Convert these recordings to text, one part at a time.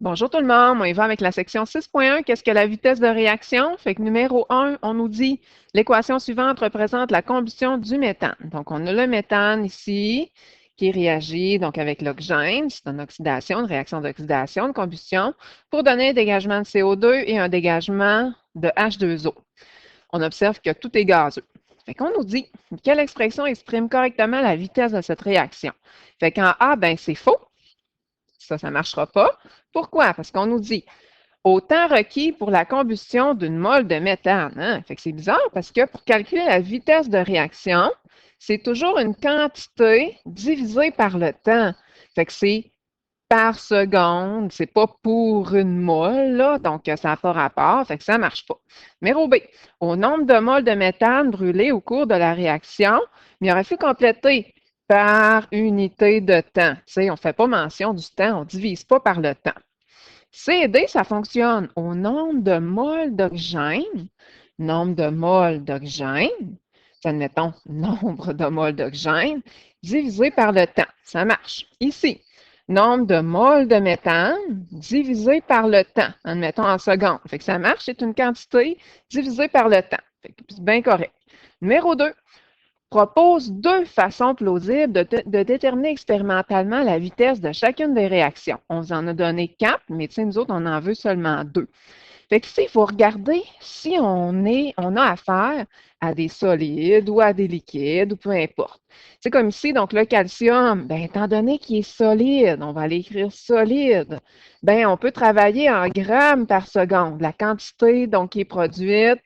Bonjour tout le monde, on y va avec la section 6.1. Qu'est-ce que la vitesse de réaction? Fait que numéro 1, on nous dit l'équation suivante représente la combustion du méthane. Donc, on a le méthane ici qui réagit donc avec l'oxygène. C'est une oxydation, une réaction d'oxydation, de combustion, pour donner un dégagement de CO2 et un dégagement de H2O. On observe que tout est gazeux. Fait qu'on nous dit quelle expression exprime correctement la vitesse de cette réaction. Fait qu'en A, ben c'est faux. Ça ne marchera pas. Pourquoi? Parce qu'on nous dit au temps requis pour la combustion d'une mole de méthane. Hein? Fait que c'est bizarre parce que pour calculer la vitesse de réaction, c'est toujours une quantité divisée par le temps. Fait que c'est par seconde, c'est pas pour une mole, là, donc ça n'a pas rapport, fait que ça ne marche pas. Numéro B, au nombre de moles de méthane brûlés au cours de la réaction, il aurait fallu compléter par unité de temps. Tu sais, on ne fait pas mention du temps, on ne divise pas par le temps. C et D, ça fonctionne au nombre de moles d'oxygène. Nombre de moles d'oxygène, admettons nombre de moles d'oxygène, divisé par le temps. Ça marche. Ici, nombre de moles de méthane divisé par le temps, admettons en secondes. Fait que ça marche, c'est une quantité divisée par le temps. C'est bien correct. Numéro 2, propose deux façons plausibles de déterminer expérimentalement la vitesse de chacune des réactions. On vous en a donné 4, mais nous autres, on en veut seulement 2. Fait que ici, il faut regarder si on a affaire à des solides ou à des liquides ou peu importe. C'est comme ici, donc le calcium, bien, étant donné qu'il est solide, on va aller écrire solide, bien, on peut travailler en grammes par seconde, la quantité donc qui est produite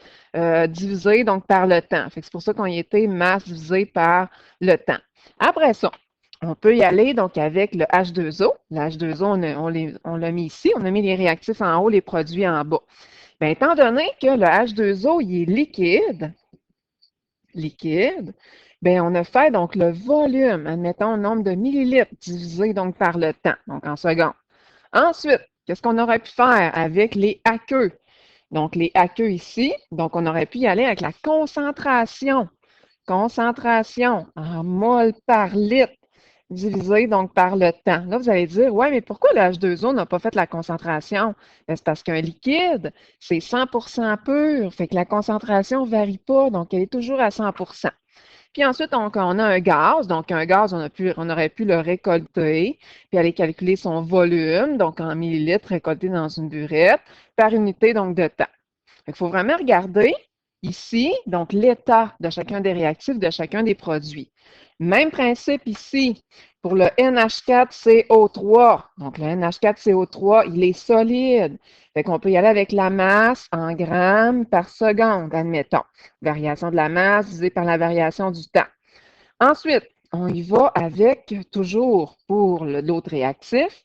divisée donc par le temps. Fait que c'est pour ça qu'on y était masse divisée par le temps. Après ça, on peut y aller donc avec le H2O. Le H2O, on l'a mis ici. On a mis les réactifs en haut, les produits en bas. Bien, étant donné que le H2O il est liquide, bien, on a fait donc le volume, admettons, le nombre de millilitres divisé donc par le temps, donc en secondes. Ensuite, qu'est-ce qu'on aurait pu faire avec les aqueux? Donc, les aqueux ici, donc on aurait pu y aller avec la concentration. Concentration en mol par litre divisé donc par le temps. Là, vous allez dire, ouais, mais pourquoi le H2O n'a pas fait la concentration? C'est parce qu'un liquide, c'est 100% pur, fait que la concentration ne varie pas, donc elle est toujours à 100%. Puis ensuite, donc, on a un gaz. Donc, un gaz, on aurait pu le récolter, puis aller calculer son volume, donc en millilitres récolté dans une burette, par unité donc de temps. Il faut vraiment regarder ici, donc l'état de chacun des réactifs, de chacun des produits. Même principe ici pour le NH4CO3. Donc, le NH4CO3, il est solide. Fait qu'on peut y aller avec la masse en grammes par seconde, admettons. Variation de la masse divisée par la variation du temps. Ensuite, on y va avec, toujours pour l'autre réactif,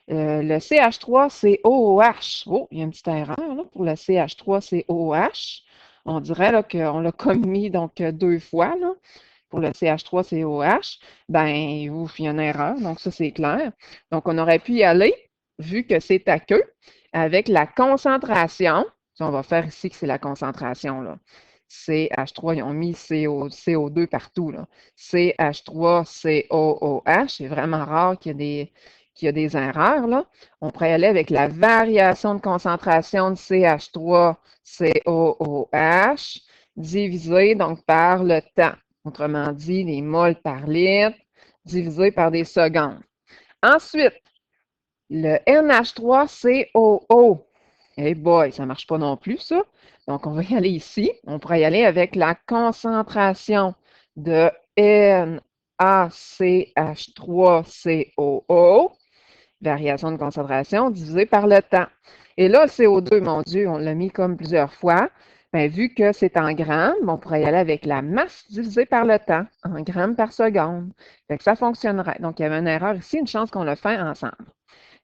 le CH3COOH. Oh, il y a une petite erreur là, pour le CH3COOH. On dirait qu'on l'a commis donc 2 fois là, pour le CH3COH. Ben, ouf, il y a une erreur, donc ça c'est clair. Donc, on aurait pu y aller, vu que c'est aqueux, avec la concentration. On va faire ici que c'est la concentration, là. CH3, ils ont mis CO2 partout, là. CH3COOH, c'est vraiment rare qu'il y ait des erreurs, là. On pourrait aller avec la variation de concentration de CH3COOH divisé donc par le temps. Autrement dit, les moles par litre divisé par des secondes. Ensuite, le NH3COO. Hey boy, ça ne marche pas non plus, ça. Donc, on va y aller ici. On pourrait y aller avec la concentration de NaCH3COO, variation de concentration, divisée par le temps. Et là, le CO2, mon Dieu, on l'a mis comme plusieurs fois. Bien, vu que c'est en grammes, on pourrait y aller avec la masse divisée par le temps, en grammes par seconde. Fait que ça fonctionnerait. Donc, il y avait une erreur ici, une chance qu'on le fait ensemble.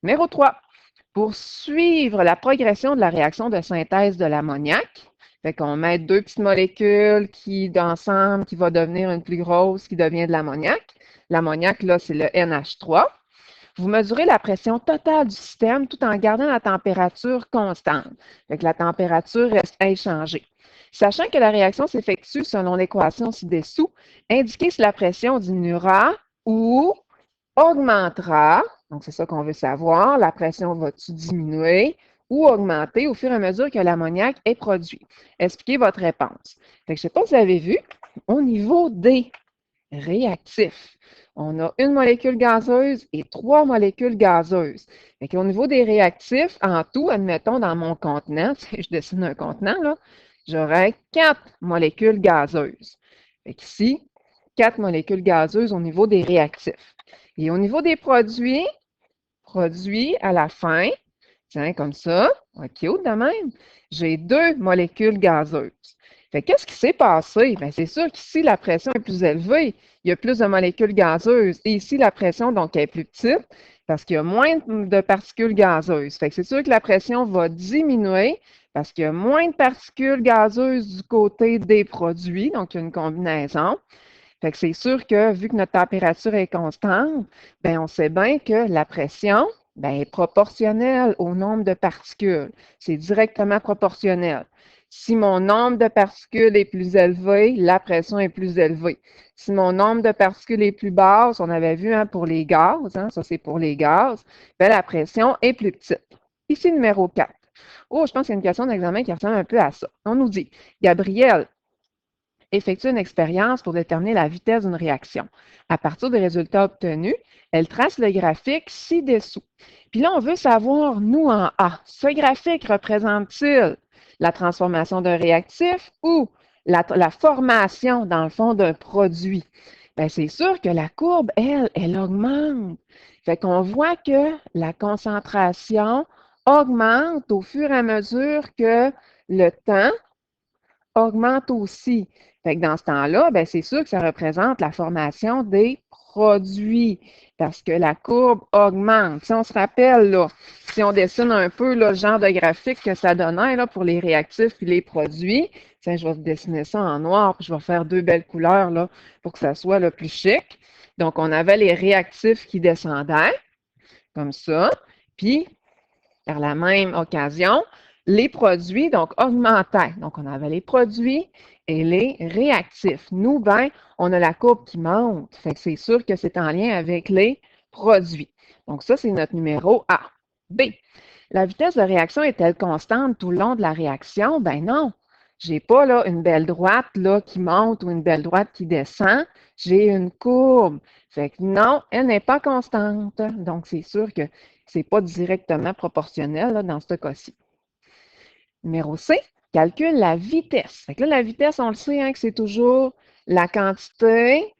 Numéro 3, pour suivre la progression de la réaction de synthèse de l'ammoniac, fait qu'on met deux petites molécules qui, ensemble, qui va devenir une plus grosse, qui devient de l'ammoniac. L'ammoniac, là, c'est le NH3. Vous mesurez la pression totale du système tout en gardant la température constante. Fait que la température reste inchangée. Sachant que la réaction s'effectue selon l'équation ci-dessous, indiquez si la pression diminuera ou augmentera, Donc, c'est ça qu'on veut savoir. La pression va-t-il diminuer ou augmenter au fur et à mesure que l'ammoniac est produit? Expliquez votre réponse. Fait que je ne sais pas si vous avez vu, au niveau des réactifs, on a une molécule gazeuse et 3 molécules gazeuses. Fait au niveau des réactifs, en tout, admettons dans mon contenant, si je dessine un contenant, là, j'aurais 4 molécules gazeuses. Fait ici, 4 molécules gazeuses au niveau des réactifs. Et au niveau des produits à la fin, tiens, comme ça, OK, de même, j'ai 2 molécules gazeuses. Fait qu'est-ce qui s'est passé? Bien, c'est sûr qu'ici, la pression est plus élevée. Il y a plus de molécules gazeuses. Et ici, la pression, donc, est plus petite parce qu'il y a moins de particules gazeuses. Fait que c'est sûr que la pression va diminuer parce qu'il y a moins de particules gazeuses du côté des produits. Donc, il y a une combinaison. Fait que c'est sûr que, vu que notre température est constante, bien, on sait bien que la pression, bien, est proportionnelle au nombre de particules. C'est directement proportionnel. Si mon nombre de particules est plus élevé, la pression est plus élevée. Si mon nombre de particules est plus basse, on avait vu hein, pour les gaz, hein, ça c'est pour les gaz, bien, la pression est plus petite. Ici, numéro 4. Oh, je pense qu'il y a une question d'examen qui ressemble un peu à ça. On nous dit, Gabriel, effectue une expérience pour déterminer la vitesse d'une réaction. À partir des résultats obtenus, elle trace le graphique ci-dessous. Puis là, on veut savoir, nous, en A, ce graphique représente-t-il la transformation d'un réactif ou la formation, dans le fond, d'un produit? Bien, c'est sûr que la courbe, elle augmente. Fait qu'on voit que la concentration augmente au fur et à mesure que le temps augmente aussi. Fait que dans ce temps-là, ben, c'est sûr que ça représente la formation des produits parce que la courbe augmente. Si on se rappelle, là, si on dessine un peu là, le genre de graphique que ça donnait là, pour les réactifs et les produits, tiens, je vais dessiner ça en noir, puis je vais faire 2 belles couleurs là, pour que ça soit le plus chic. Donc, on avait les réactifs qui descendaient, comme ça, puis par la même occasion, les produits, donc, augmentaient. Donc, on avait les produits et les réactifs. Nous, ben, on a la courbe qui monte. Fait que c'est sûr que c'est en lien avec les produits. Donc, ça, c'est notre numéro A. B. La vitesse de réaction est-elle constante tout le long de la réaction? Ben non. Je n'ai pas là, une belle droite là, qui monte ou une belle droite qui descend. J'ai une courbe. Fait que non, elle n'est pas constante. Donc, c'est sûr que ce n'est pas directement proportionnel là, dans ce cas-ci. Numéro C, calcule la vitesse. Fait que là, la vitesse, on le sait hein, que c'est toujours la quantité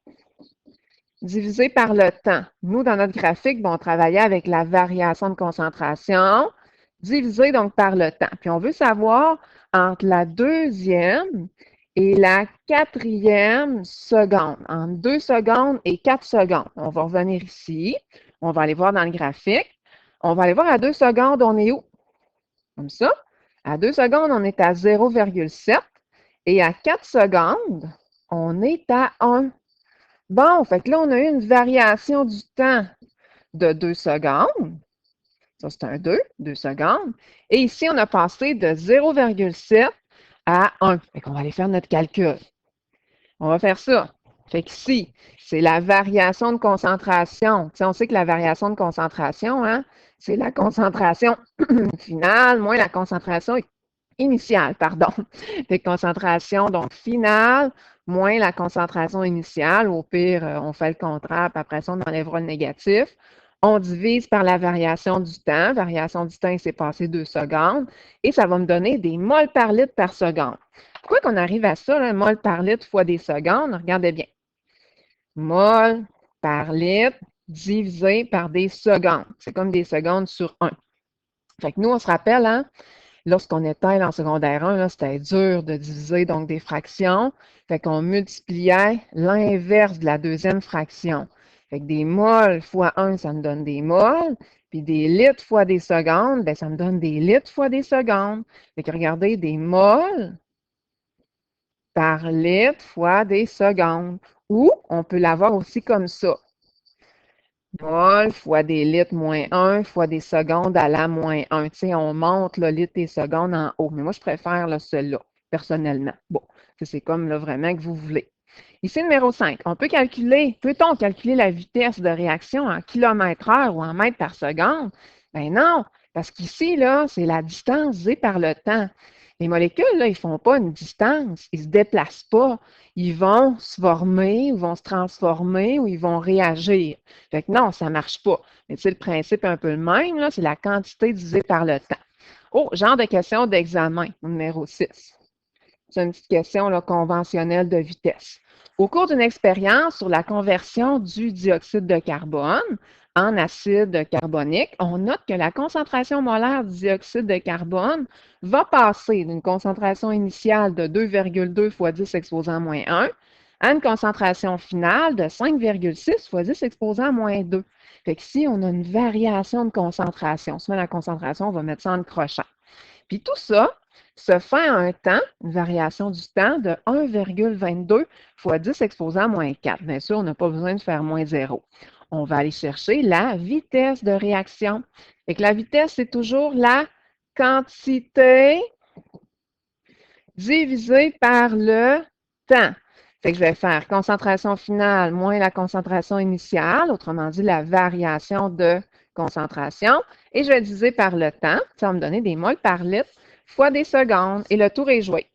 divisée par le temps. Nous, dans notre graphique, bon, on travaillait avec la variation de concentration divisée donc par le temps. Puis on veut savoir entre la deuxième et la quatrième seconde, entre 2 secondes et 4 secondes. On va revenir ici. On va aller voir dans le graphique. On va aller voir à 2 secondes, on est où? Comme ça. À 2 secondes, on est à 0,7 et à 4 secondes, on est à 1. Bon, fait que là, on a eu une variation du temps de 2 secondes. Ça, c'est un 2 secondes. Et ici, on a passé de 0,7 à 1. Fait qu'on va aller faire notre calcul. On va faire ça. Fait qu'ici, c'est la variation de concentration. Tu sais, on sait que la variation de concentration, hein, c'est la concentration finale moins la concentration initiale, pardon. Fait concentration, donc, finale moins la concentration initiale. Au pire, on fait le contraire, puis après ça, on enlèvera le négatif. On divise par la variation du temps. Variation du temps, il s'est passé 2 secondes. Et ça va me donner des moles par litre par seconde. Pourquoi qu'on arrive à ça, là, mol par litre fois des secondes? Regardez bien. Mol par litre divisé par des secondes. C'est comme des secondes sur 1. Fait que nous, on se rappelle, hein, lorsqu'on était en secondaire 1, c'était dur de diviser donc des fractions. Fait qu'on multipliait l'inverse de la deuxième fraction. Fait que des moles fois 1, ça me donne des moles. Puis des litres fois des secondes, bien, ça me donne des litres fois des secondes. Fait que regardez, des moles par litre fois des secondes. Ou on peut l'avoir aussi comme ça. Mol fois des litres moins 1 fois des secondes à la moins 1. Tu sais, on monte le litre et secondes en haut. Mais moi, je préfère celui-là, personnellement. Bon, c'est comme là, vraiment que vous voulez. Ici, numéro 5, peut-on calculer la vitesse de réaction en kilomètres-heure ou en mètres par seconde? Ben non, parce qu'ici, là, c'est la distance divisée par le temps. Les molécules, là, ils ne font pas une distance, ils ne se déplacent pas. Ils vont se former, ou vont se transformer, ou ils vont réagir. Fait que non, ça ne marche pas. Mais tu sais, le principe est un peu le même, là, c'est la quantité divisée par le temps. Oh, genre de question d'examen, numéro 6. C'est une petite question là, conventionnelle de vitesse. Au cours d'une expérience sur la conversion du dioxyde de carbone en acide carbonique, on note que la concentration molaire du dioxyde de carbone va passer d'une concentration initiale de 2,2 fois 10 exposé à moins 1 à une concentration finale de 5,6 fois 10 exposé à moins 2. Fait qu'ici, on a une variation de concentration. Souvent, la concentration, on va mettre ça en crochant. Puis tout ça se fait à un temps, une variation du temps de 1,22 fois 10 exposé à moins 4. Bien sûr, on n'a pas besoin de faire moins 0. On va aller chercher la vitesse de réaction. Et que la vitesse, c'est toujours la quantité divisée par le temps. Fait que je vais faire concentration finale moins la concentration initiale, autrement dit la variation de concentration, et je vais diviser par le temps, ça va me donner des moles par litre fois des secondes, et le tour est joué.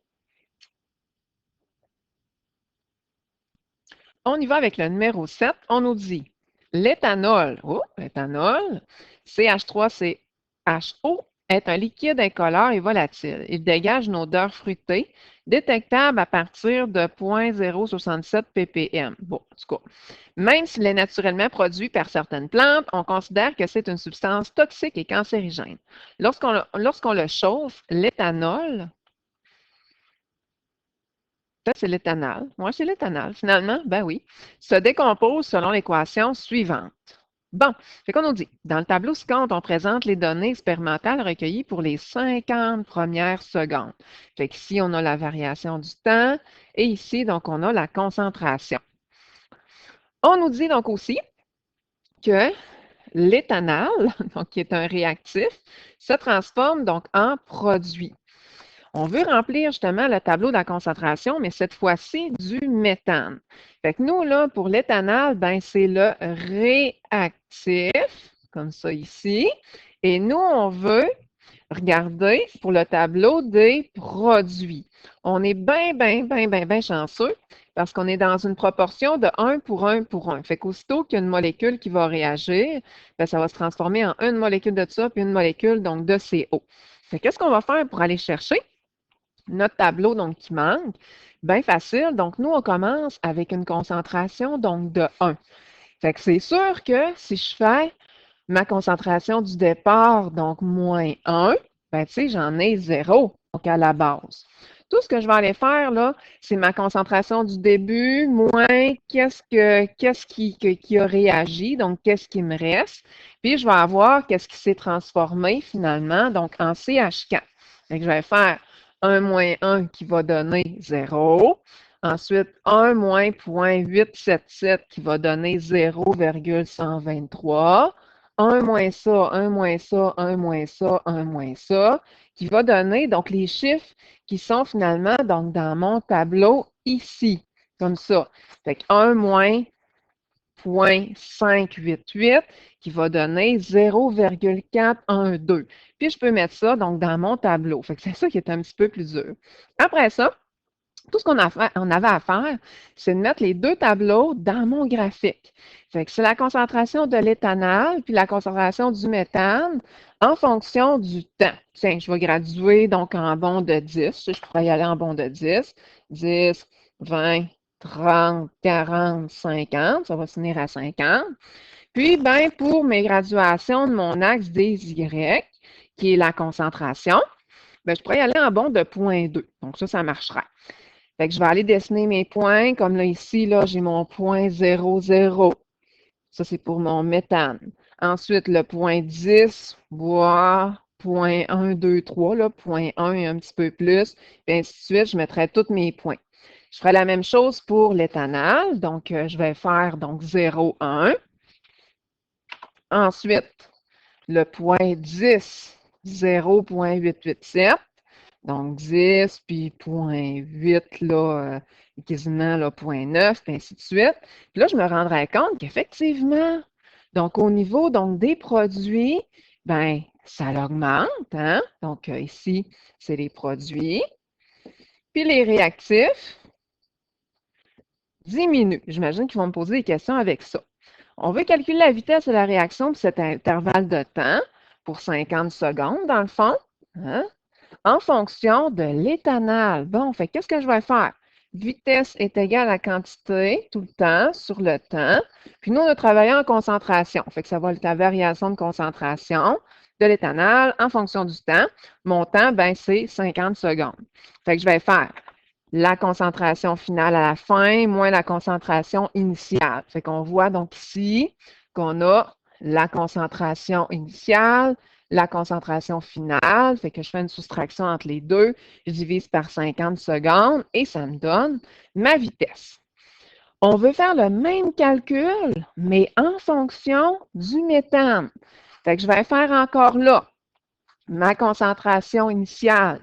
On y va avec le numéro 7, on nous dit l'éthanol, CH3CHO, est un liquide incolore et volatile. Il dégage une odeur fruitée, détectable à partir de 0,067 ppm. Bon, en tout cas, même s'il est naturellement produit par certaines plantes, on considère que c'est une substance toxique et cancérigène. Lorsqu'on le chauffe, l'éthanol, ça, c'est l'éthanol. Moi, c'est l'éthanol. Finalement, ben oui, se décompose selon l'équation suivante. Bon, fait qu'on nous dit, dans le tableau ci-contre, on présente les données expérimentales recueillies pour les 50 premières secondes. Fait qu'ici, on a la variation du temps et ici, donc, on a la concentration. On nous dit donc aussi que l'éthanol, donc qui est un réactif, se transforme donc en produit. On veut remplir justement le tableau de la concentration, mais cette fois-ci du méthane. Fait que nous, là, pour l'éthanol, ben, c'est le réactif, comme ça ici. Et nous, on veut regarder pour le tableau des produits. On est bien chanceux parce qu'on est dans une proportion de 1 pour 1 pour 1. Fait qu'aussitôt qu'il y a une molécule qui va réagir, ben, ça va se transformer en une molécule de ça puis une molécule donc de CO. Fait qu'est-ce qu'on va faire pour aller chercher notre tableau donc qui manque? Bien facile. Donc, nous, on commence avec une concentration donc de 1. Fait que c'est sûr que si je fais ma concentration du départ, donc moins 1, ben, tu sais, j'en ai 0, donc à la base. Tout ce que je vais aller faire, là, c'est ma concentration du début, moins qu'est-ce qui a réagi, donc qu'est-ce qui me reste. Puis, je vais avoir qu'est-ce qui s'est transformé finalement, donc en CH4. Donc, je vais faire 1 moins 1 qui va donner 0. Ensuite, 1 moins 0,877 qui va donner 0,123. 1 moins ça, 1 moins ça, 1 moins ça, 1 moins ça, qui va donner donc les chiffres qui sont finalement donc, dans mon tableau ici, comme ça. Fait que 1 moins 0,588 qui va donner 0,412. Puis je peux mettre ça donc dans mon tableau. Fait que c'est ça qui est un petit peu plus dur. Après ça, tout ce qu'on avait à faire, c'est de mettre les deux tableaux dans mon graphique. Fait que c'est la concentration de l'éthanol puis la concentration du méthane en fonction du temps. Tiens, je vais graduer donc en bond de 10. Je pourrais y aller en bond de 10. 10, 20, 30, 40, 50. Ça va finir à 50. Puis, ben, pour mes graduations de mon axe des Y, qui est la concentration, ben, je pourrais y aller en bond de 0,2. Donc, ça marchera. Fait que je vais aller dessiner mes points. Comme là, ici, là, j'ai mon point 0, 0. Ça, c'est pour mon méthane. Ensuite, le point 10, voire point 1, 2, 3, là, point 1 et un petit peu plus. Puis ainsi de suite, je mettrai tous mes points. Je ferai la même chose pour l'éthanol. Donc, je vais faire donc 0, 1. Ensuite, le point 10, 0,887. Donc 10, puis 0,8, là, quasiment là, 0,9, puis ainsi de suite. Puis là, je me rendrais compte qu'effectivement, donc au niveau donc, des produits, ben ça l'augmente, hein? Donc ici, c'est les produits. Puis les réactifs diminuent. J'imagine qu'ils vont me poser des questions avec ça. On veut calculer la vitesse de la réaction pour cet intervalle de temps, pour 50 secondes dans le fond, hein, en fonction de l'éthanol. Bon, fait qu'est-ce que je vais faire? Vitesse est égale à quantité tout le temps sur le temps. Puis nous, on a travaillé en concentration. Fait que ça va être la variation de concentration de l'éthanol en fonction du temps. Mon temps, ben, c'est 50 secondes. Fait que je vais faire la concentration finale à la fin moins la concentration initiale. Fait qu'on voit donc ici qu'on a la concentration initiale, la concentration finale. Fait que je fais une soustraction entre les deux. Je divise par 50 secondes et ça me donne ma vitesse. On veut faire le même calcul, mais en fonction du méthane. Fait que je vais faire encore là ma concentration initiale.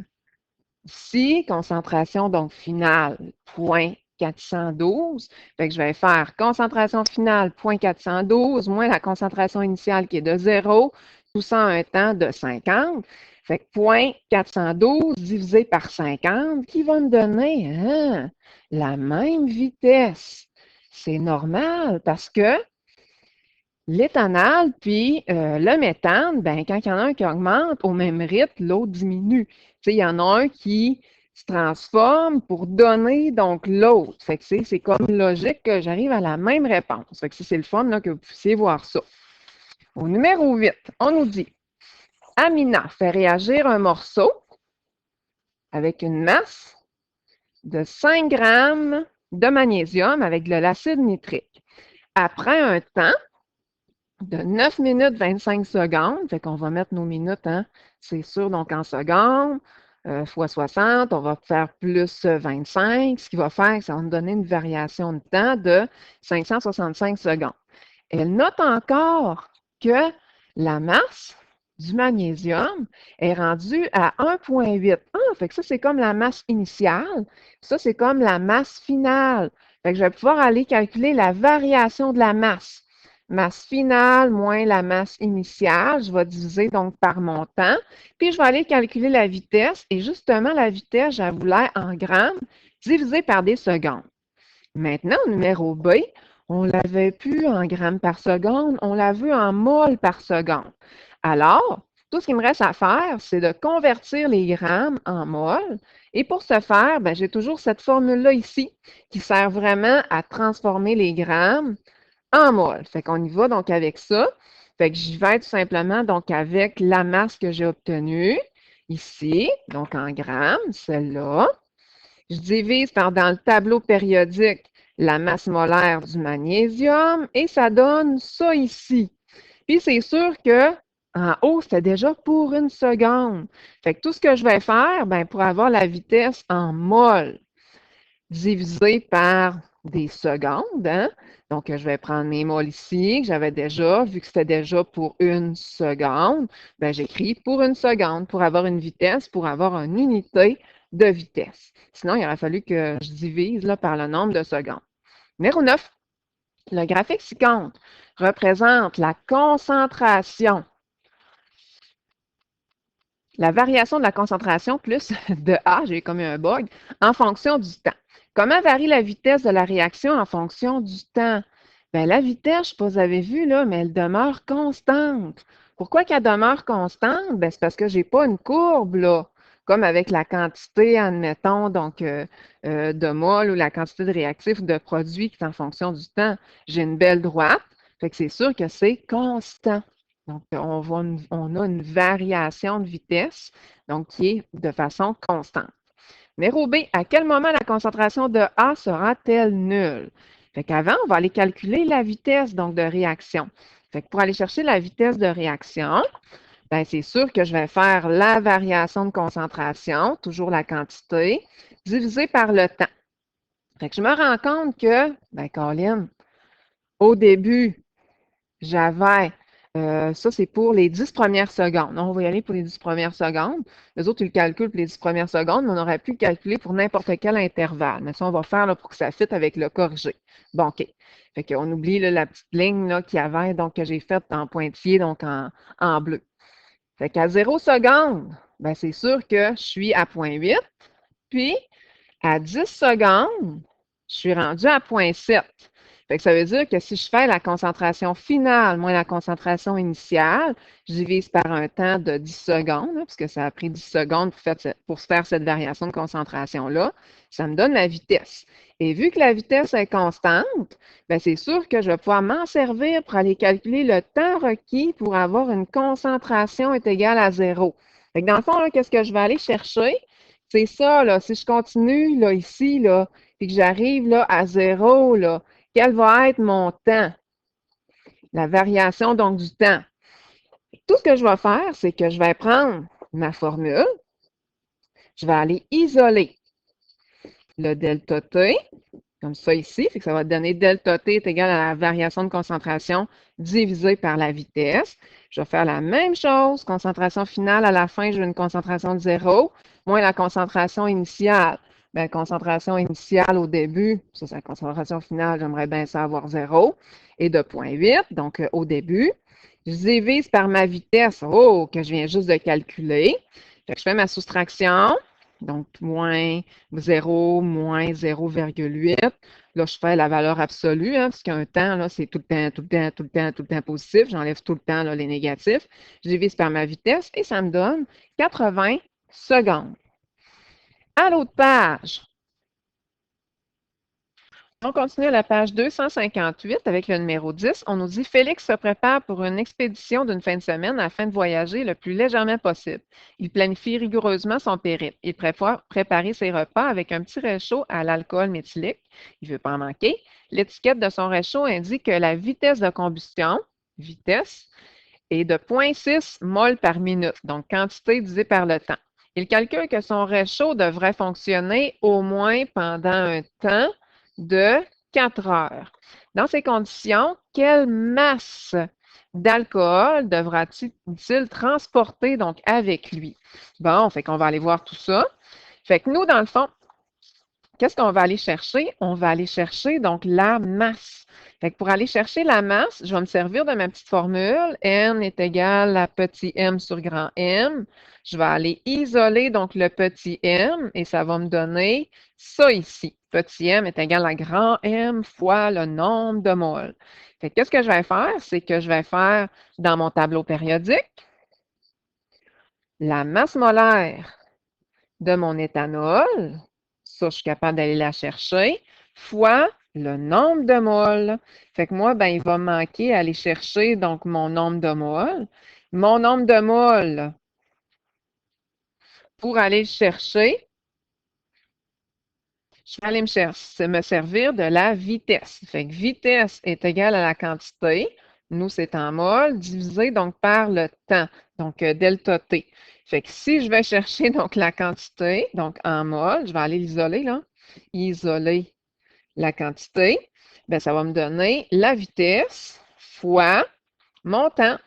Ici, concentration donc finale, 0,412. Fait que je vais faire concentration finale, 0,412, moins la concentration initiale qui est de 0, tout ça en un temps de 50. Fait que 0,412 divisé par 50, qui va me donner hein, la même vitesse. C'est normal parce que l'éthanol puis le méthane, ben, quand il y en a un qui augmente au même rythme, l'autre diminue. Tu sais, il y en a un qui se transforme pour donner donc l'autre. Fait que c'est comme logique que j'arrive à la même réponse. Fait que c'est le fun là, que vous puissiez voir ça. Au numéro 8, on nous dit Amina fait réagir un morceau avec une masse de 5 grammes de magnésium avec de l'acide nitrique. Après un temps de 9 minutes 25 secondes, fait qu'on va mettre nos minutes, hein, c'est sûr, donc en secondes, fois 60, on va faire plus 25, ce qui va faire que ça va nous donner une variation de temps de 565 secondes. Elle note encore que la masse du magnésium est rendue à 1,8. Ah, fait que ça, c'est comme la masse initiale. Ça, c'est comme la masse finale. Fait que je vais pouvoir aller calculer la variation de la masse. Masse finale moins la masse initiale, je vais diviser donc par mon temps, puis je vais aller calculer la vitesse, et justement, la vitesse, je la voulais en grammes divisé par des secondes. Maintenant, au numéro B, on ne l'avait plus en grammes par seconde, on l'a vu en mol par seconde. Alors, tout ce qu'il me reste à faire, c'est de convertir les grammes en mol. Et pour ce faire, ben, j'ai toujours cette formule-là ici qui sert vraiment à transformer les grammes en mol. Fait qu'on y va donc avec ça. Fait que j'y vais tout simplement donc avec la masse que j'ai obtenue ici, donc en grammes, celle-là. Je divise par dans le tableau périodique la masse molaire du magnésium et ça donne ça ici. Puis c'est sûr que en haut, c'était déjà pour une seconde. Fait que tout ce que je vais faire, ben, pour avoir la vitesse en mol, divisé par des secondes, hein? Donc, je vais prendre mes moles ici, que j'avais déjà, vu que c'était déjà pour une seconde, ben, j'écris pour une seconde, pour avoir une vitesse, pour avoir une unité de vitesse. Sinon, il aurait fallu que je divise là, par le nombre de secondes. Numéro 9, le graphique ci-contre représente la concentration, la variation de la concentration plus de A, j'ai commis un bug, en fonction du temps. Comment varie la vitesse de la réaction en fonction du temps? Bien, la vitesse, je ne sais pas si vous avez vu, là, mais elle demeure constante. Pourquoi qu'elle demeure constante? Bien, c'est parce que je n'ai pas une courbe, là, comme avec la quantité, admettons, donc de mol ou la quantité de réactifs ou de produits qui est en fonction du temps. J'ai une belle droite, fait que c'est sûr que c'est constant. Donc, on a une variation de vitesse, donc qui est de façon constante. Numéro B, à quel moment la concentration de A sera-t-elle nulle? Fait qu'avant, on va aller calculer la vitesse donc de réaction. Fait que pour aller chercher la vitesse de réaction, ben, c'est sûr que je vais faire la variation de concentration, toujours la quantité, divisée par le temps. Fait que je me rends compte que, ben, Colin, au début, j'avais Ça, c'est pour les 10 premières secondes. On va y aller pour les 10 premières secondes. Les autres, ils le calculent pour les 10 premières secondes, mais on aurait pu le calculer pour n'importe quel intervalle. Mais ça, on va faire là, pour que ça fitte avec le corrigé. Bon, OK. Fait qu'on oublie là, la petite ligne là, qu'il y avait, donc que j'ai faite en pointillé, donc en bleu. Fait qu'à 0 secondes, ben, c'est sûr que je suis à 0,8. Puis, à 10 secondes, je suis rendu à 0,7. Fait que ça veut dire que si je fais la concentration finale moins la concentration initiale, je divise par un temps de 10 secondes, là, puisque ça a pris 10 secondes pour faire cette variation de concentration-là, ça me donne la vitesse. Et vu que la vitesse est constante, bien, c'est sûr que je vais pouvoir m'en servir pour aller calculer le temps requis pour avoir une concentration est égale à 0. Fait que dans le fond, qu'est-ce que je vais aller chercher? C'est ça, là, si je continue là, ici, là, puis que j'arrive là, à 0, là, quel va être mon temps? La variation donc du temps. Tout ce que je vais faire, c'est que je vais prendre ma formule, je vais aller isoler le delta T, comme ça ici, fait que ça va donner delta T est égal à la variation de concentration divisée par la vitesse. Je vais faire la même chose, concentration finale à la fin, je veux une concentration de 0, moins la concentration initiale. Bien, concentration initiale au début, ça c'est la concentration finale, j'aimerais bien ça avoir 0, et de 0,8, donc au début. Je divise par ma vitesse, oh, que je viens juste de calculer. Fait que je fais ma soustraction, donc moins 0, moins 0,8. Là, je fais la valeur absolue, hein, parce qu'un temps, là, c'est tout le temps, tout le temps, tout le temps, tout le temps positif. J'enlève tout le temps là, les négatifs. Je divise par ma vitesse et ça me donne 80 secondes. À l'autre page, on continue à la page 258 avec le numéro 10. On nous dit Félix se prépare pour une expédition d'une fin de semaine afin de voyager le plus légèrement possible. Il planifie rigoureusement son périple. Il préfère préparer ses repas avec un petit réchaud à l'alcool méthylique. Il ne veut pas en manquer. L'étiquette de son réchaud indique que la vitesse de combustion, vitesse, est de 0,6 mol par minute, donc quantité divisée par le temps. Il calcule que son réchaud devrait fonctionner au moins pendant un temps de 4 heures. Dans ces conditions, quelle masse d'alcool devra-t-il transporter donc avec lui? Bon, fait qu'on va aller voir tout ça. Fait que nous, dans le fond, qu'est-ce qu'on va aller chercher? On va aller chercher donc la masse. Fait que pour aller chercher la masse, je vais me servir de ma petite formule. N est égal à petit m sur grand M. Je vais aller isoler donc le petit m et ça va me donner ça ici. Petit m est égal à grand M fois le nombre de moles. Fait que qu'est-ce que je vais faire? C'est que je vais faire dans mon tableau périodique la masse molaire de mon éthanol, ça, je suis capable d'aller la chercher, fois le nombre de moles. Fait que moi, ben, il va me manquer à aller chercher donc mon nombre de moles. Mon nombre de moles, pour aller le chercher, je vais aller me servir de la vitesse. Fait que vitesse est égale à la quantité, nous c'est en mol, divisé donc par le temps, donc delta T. Fait que si je vais chercher donc la quantité, donc en mol, je vais aller l'isoler là, isoler la quantité, bien, ça va me donner la vitesse fois mon temps.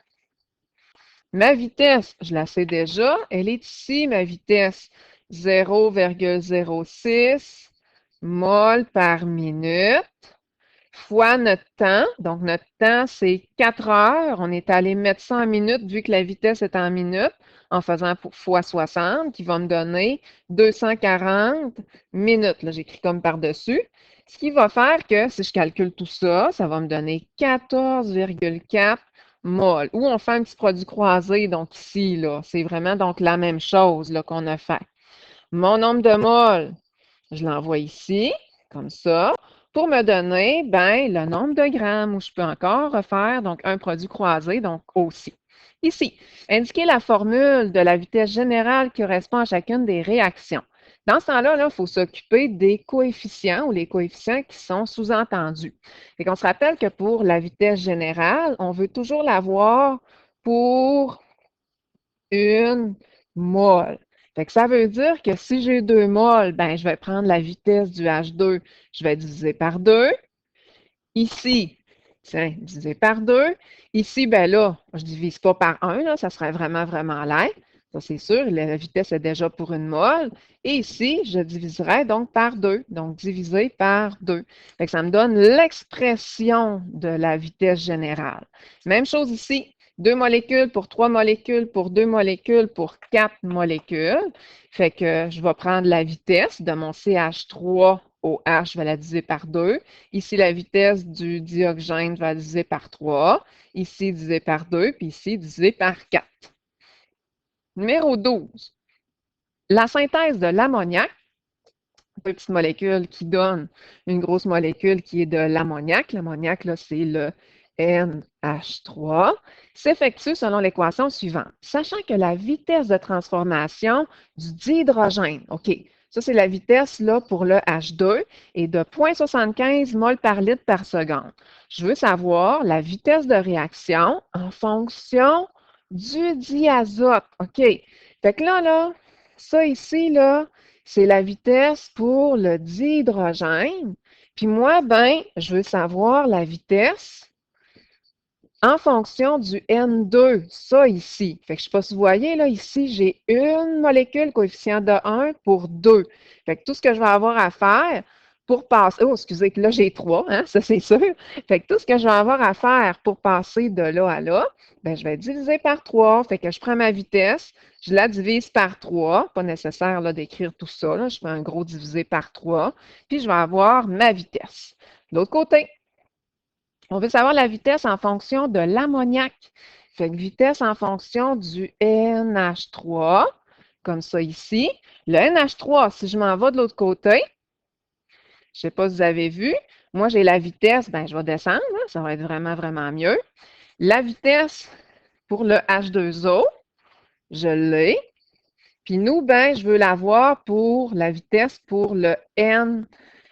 Ma vitesse, je la sais déjà, elle est ici, ma vitesse, 0,06 mol par minute fois notre temps. Donc, notre temps, c'est 4 heures. On est allé mettre ça en minutes vu que la vitesse est en minutes en faisant fois 60 qui va me donner 240 minutes. Là, j'écris comme par-dessus. Ce qui va faire que si je calcule tout ça, ça va me donner 14,4 mol. Ou on fait un petit produit croisé, donc ici, là, c'est vraiment donc la même chose qu'on a fait. Mon nombre de moles, je l'envoie ici, comme ça, pour me donner ben, le nombre de grammes où je peux encore refaire donc un produit croisé, donc aussi. Ici, indiquer la formule de la vitesse générale qui correspond à chacune des réactions. Dans ce temps-là, il faut s'occuper des coefficients ou les coefficients qui sont sous-entendus. On se rappelle que pour la vitesse générale, on veut toujours l'avoir pour une mole. Fait que ça veut dire que si j'ai 2 moles, ben, je vais prendre la vitesse du H2, je vais diviser par 2. Ici, Tiens, divisé par 2. Ici, ben là, je ne divise pas par 1, là, ça serait vraiment, vraiment laid. Ça, c'est sûr, la vitesse est déjà pour une mole. Et ici, je diviserais donc par 2. Donc, divisé par 2. Fait que ça me donne l'expression de la vitesse générale. Même chose ici. 2 molécules pour 3 molécules pour 2 molécules pour 4 molécules. Fait que je vais prendre la vitesse de mon CH3 au H, je vais la diviser par 2. Ici, la vitesse du dioxygène, je vais la diviser par 3. Ici, divisé par 2, puis ici, divisé par 4. Numéro 12. La synthèse de l'ammoniac, deux petites molécules qui donnent une grosse molécule qui est de l'ammoniac. L'ammoniac, là, c'est le NH3, s'effectue selon l'équation suivante. Sachant que la vitesse de transformation du dihydrogène, OK, ça c'est la vitesse là, pour le H2, est de 0,75 mol par litre par seconde. Je veux savoir la vitesse de réaction en fonction du diazote. OK, fait que là, ça ici, là, c'est la vitesse pour le dihydrogène. Puis moi, ben, je veux savoir la vitesse en fonction du N2, ça ici. Fait que je ne sais pas si vous voyez, là, ici, j'ai une molécule coefficient de 1 pour 2. Fait que tout ce que je vais avoir à faire pour passer, oh, excusez, là, j'ai 3, hein, ça c'est sûr. Fait que tout ce que je vais avoir à faire pour passer de là à là, ben, je vais diviser par 3. Fait que je prends ma vitesse, je la divise par 3. Pas nécessaire d'écrire tout ça, là. Je fais un gros divisé par 3. Puis je vais avoir ma vitesse. De l'autre côté, on veut savoir la vitesse en fonction de l'ammoniac. Fait que vitesse en fonction du NH3, comme ça ici. Le NH3, si je m'en vais de l'autre côté, je ne sais pas si vous avez vu, moi j'ai la vitesse, ben je vais descendre, hein, ça va être vraiment, vraiment mieux. La vitesse pour le H2O, je l'ai. Puis nous, ben, je veux l'avoir pour la vitesse pour le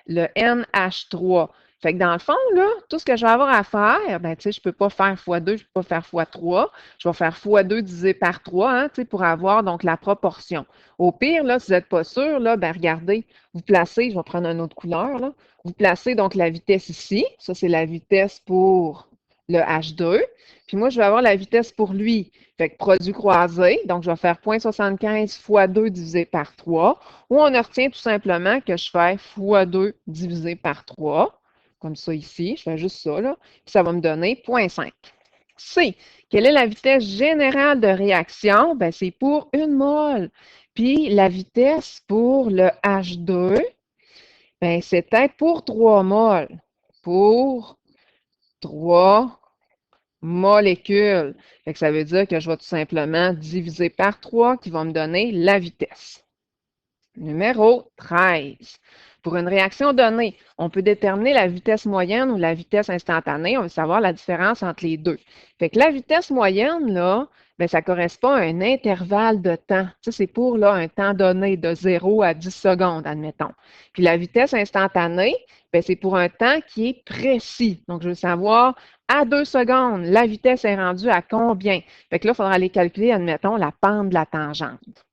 NH3. Fait que dans le fond, là, tout ce que je vais avoir à faire, ben, tu sais, je ne peux pas faire x2, je ne peux pas faire x3. Je vais faire x2 divisé par 3, hein, tu sais, pour avoir donc la proportion. Au pire, là, si vous n'êtes pas sûr, là, ben, regardez, vous placez, je vais prendre une autre couleur, là. Vous placez donc la vitesse ici. Ça, c'est la vitesse pour le H2. Puis moi, je vais avoir la vitesse pour lui. Fait que produit croisé, donc je vais faire 0,75 fois 2 divisé par 3. Ou on retient tout simplement que je fais fois 2 divisé par 3. Comme ça ici, je fais juste ça, là. Puis ça va me donner 0,5. C. Quelle est la vitesse générale de réaction? Ben, c'est pour une mole. Puis la vitesse pour le H2, ben, c'était pour 3 moles. Pour 3 molécules. Fait que ça veut dire que je vais tout simplement diviser par 3 qui va me donner la vitesse. Numéro 13. Pour une réaction donnée, on peut déterminer la vitesse moyenne ou la vitesse instantanée. On veut savoir la différence entre les deux. Fait que la vitesse moyenne, là, bien, ça correspond à un intervalle de temps. Tu sais, c'est pour là, un temps donné de 0 à 10 secondes, admettons. Puis la vitesse instantanée, bien, c'est pour un temps qui est précis. Donc, je veux savoir, à 2 secondes, la vitesse est rendue à combien? Fait que là, il faudra aller calculer, admettons, la pente de la tangente.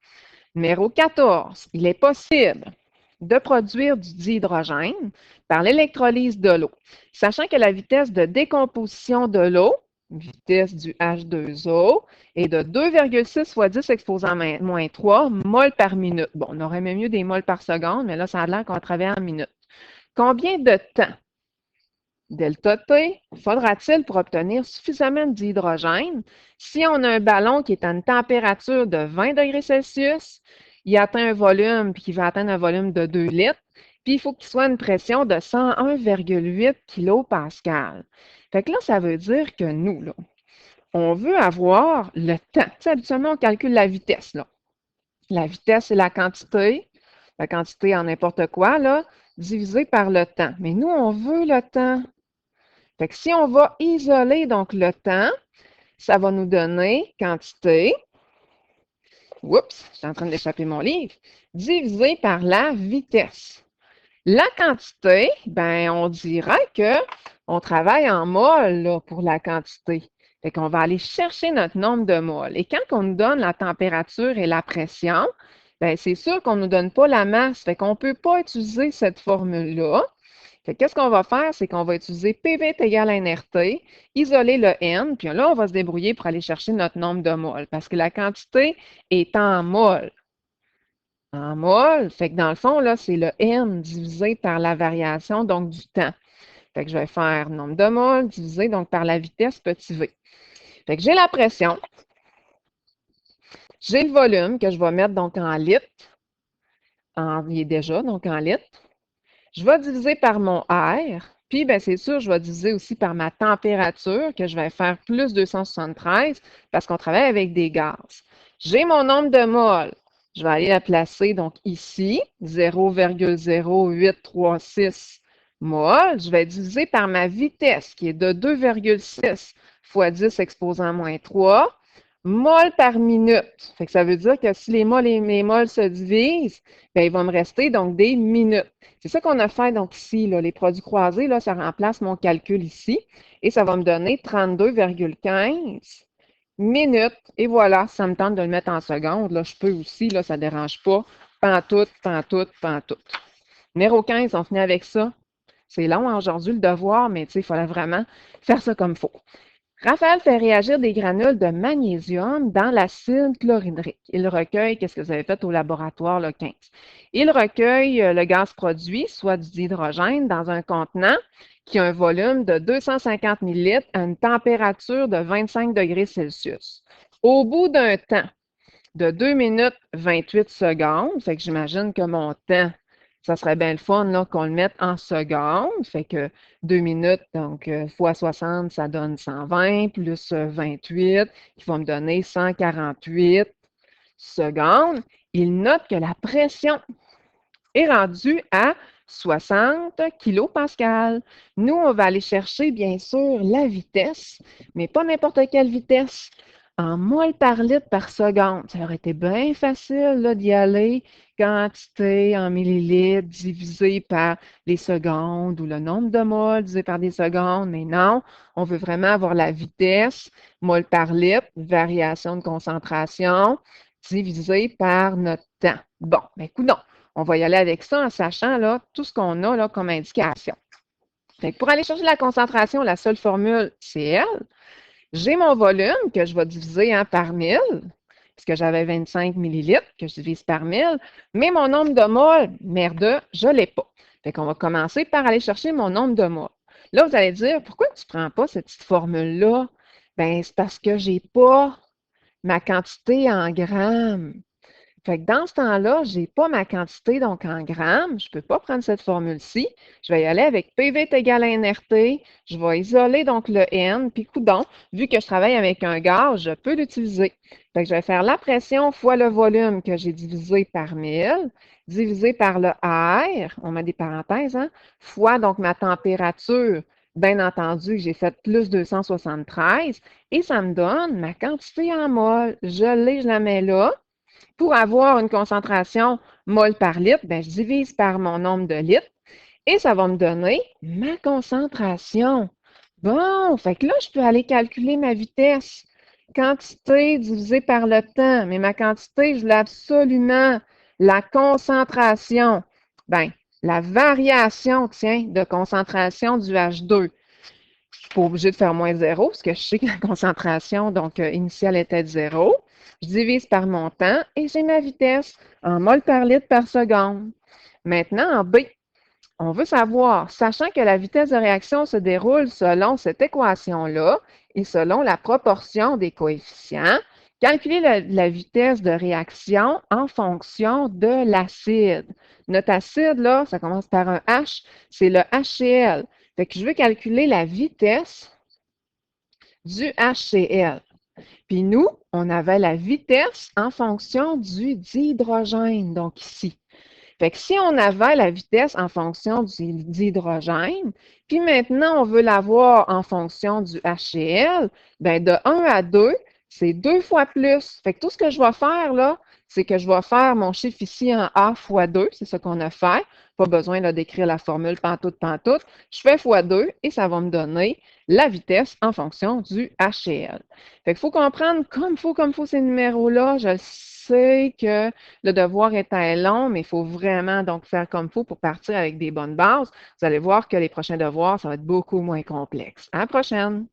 Numéro 14, il est possible de produire du dihydrogène par l'électrolyse de l'eau, sachant que la vitesse de décomposition de l'eau, vitesse du H2O, est de 2,6 fois 10 exposant moins 3 moles par minute. Bon, on aurait même mieux des moles par seconde, mais là, ça a l'air qu'on travaille en minutes. Combien de temps, delta T, faudra-t-il pour obtenir suffisamment de dihydrogène si on a un ballon qui est à une température de 20 degrés Celsius, il atteint un volume, puis qu'il va atteindre un volume de 2 litres, puis il faut qu'il soit à une pression de 101,8 kPa. Fait que là, ça veut dire que nous, là, on veut avoir le temps. Tu sais, habituellement, on calcule la vitesse, là. La vitesse, c'est la quantité en n'importe quoi, là, divisé par le temps. Mais nous, on veut le temps. Fait que si on va isoler donc le temps, ça va nous donner quantité, oups, je suis en train d'échapper mon livre, divisé par la vitesse. La quantité, ben, on dirait qu'on travaille en mol là, pour la quantité. Fait qu'on va aller chercher notre nombre de moles. Et quand on nous donne la température et la pression, ben, c'est sûr qu'on ne nous donne pas la masse. Fait qu'on ne peut pas utiliser cette formule-là. Qu'est-ce qu'on va faire? C'est qu'on va utiliser PV est égal à NRT, isoler le N, puis là, on va se débrouiller pour aller chercher notre nombre de moles, parce que la quantité est en moles. En moles, fait que dans le fond, là, c'est le N divisé par la variation, donc du temps. Fait que je vais faire nombre de moles divisé donc par la vitesse petit v. Fait que j'ai la pression, j'ai le volume que je vais mettre donc en litres, il est déjà donc en litres. Je vais diviser par mon R, puis bien, c'est sûr, je vais diviser aussi par ma température, que je vais faire plus 273, parce qu'on travaille avec des gaz. J'ai mon nombre de moles. Je vais aller la placer donc ici, 0,0836 moles. Je vais diviser par ma vitesse, qui est de 2,6 fois 10 exposant moins 3 moles par minute. Fait que ça veut dire que si les moles et les moles se divisent, bien, il va me rester donc des minutes. C'est ça qu'on a fait donc ici, là, les produits croisés, là, ça remplace mon calcul ici et ça va me donner 32,15 minutes. Et voilà, ça me tente de le mettre en secondes. Là, je peux aussi, là, ça ne dérange pas. Pantoute, pantoute, pantoute. Numéro 15, on finit avec ça. C'est long aujourd'hui le devoir, mais il fallait vraiment faire ça comme il faut. Raphaël fait réagir des granules de magnésium dans l'acide chlorhydrique. Il recueille, qu'est-ce que vous avez fait au laboratoire, le 15? Il recueille le gaz produit, soit du dihydrogène, dans un contenant qui a un volume de 250 ml à une température de 25 degrés Celsius. Au bout d'un temps de 2 minutes 28 secondes, fait que j'imagine que mon temps, ça serait bien le fun qu'on le mette en secondes. Fait que 2 minutes, donc fois 60, ça donne 120, plus 28, qui va me donner 148 secondes. Il note que la pression est rendue à 60 kPa. Nous, on va aller chercher, bien sûr, la vitesse, mais pas n'importe quelle vitesse. En moles par litre par seconde. Ça aurait été bien facile d'y aller. Quantité en millilitres divisé par les secondes ou le nombre de moles divisé par des secondes. Mais non, on veut vraiment avoir la vitesse, moles par litre, variation de concentration, divisé par notre temps. Bon, bien, écoute, on va y aller avec ça en sachant là, tout ce qu'on a là, comme indication. Fait que pour aller chercher la concentration, la seule formule, c'est L. J'ai mon volume que je vais diviser par 1000, puisque j'avais 25 millilitres que je divise par 1000, mais mon nombre de moles, merde, je ne l'ai pas. Fait qu'on va commencer par aller chercher mon nombre de moles. Là, vous allez dire, pourquoi tu ne prends pas cette petite formule-là? Bien, c'est parce que je n'ai pas ma quantité en grammes. Fait que dans ce temps-là, je n'ai pas ma quantité donc en grammes. Je ne peux pas prendre cette formule-ci. Je vais y aller avec PV est égal à NRT. Je vais isoler donc le N. Puis coudonc, vu que je travaille avec un gaz, je peux l'utiliser. Fait que je vais faire la pression fois le volume que j'ai divisé par 1000, divisé par le R, on met des parenthèses, fois donc ma température. Bien entendu, j'ai fait plus 273 et ça me donne ma quantité en mol. Je la mets là. Pour avoir une concentration mol par litre, bien, je divise par mon nombre de litres et ça va me donner ma concentration. Bon, fait que là, je peux aller calculer ma vitesse. Quantité divisée par le temps. Mais ma quantité, je voulais absolument la concentration. Bien, la variation, tiens, de concentration du H2. Je ne suis pas obligée de faire moins 0 parce que je sais que la concentration donc, initiale était de 0. Je divise par mon temps et j'ai ma vitesse en mol par litre par seconde. Maintenant, en B, on veut savoir, sachant que la vitesse de réaction se déroule selon cette équation-là et selon la proportion des coefficients, calculer la vitesse de réaction en fonction de l'acide. Notre acide, là, ça commence par un H, c'est le HCl. Fait que je veux calculer la vitesse du HCl. Puis nous, on avait la vitesse en fonction du dihydrogène, donc ici. Fait que si on avait la vitesse en fonction du dihydrogène, puis maintenant on veut l'avoir en fonction du HCl, bien de 1 à 2, c'est 2 fois plus. Fait que tout ce que je vais faire là, c'est que je vais faire mon chiffre ici en A fois 2, c'est ce qu'on a fait. Pas besoin d'écrire la formule pantoute, pantoute. Je fais fois 2 et ça va me donner la vitesse en fonction du HCl. Fait qu'il faut comprendre comme faut ces numéros-là. Je sais que le devoir était long, mais il faut vraiment donc faire comme il faut pour partir avec des bonnes bases. Vous allez voir que les prochains devoirs, ça va être beaucoup moins complexe. À la prochaine!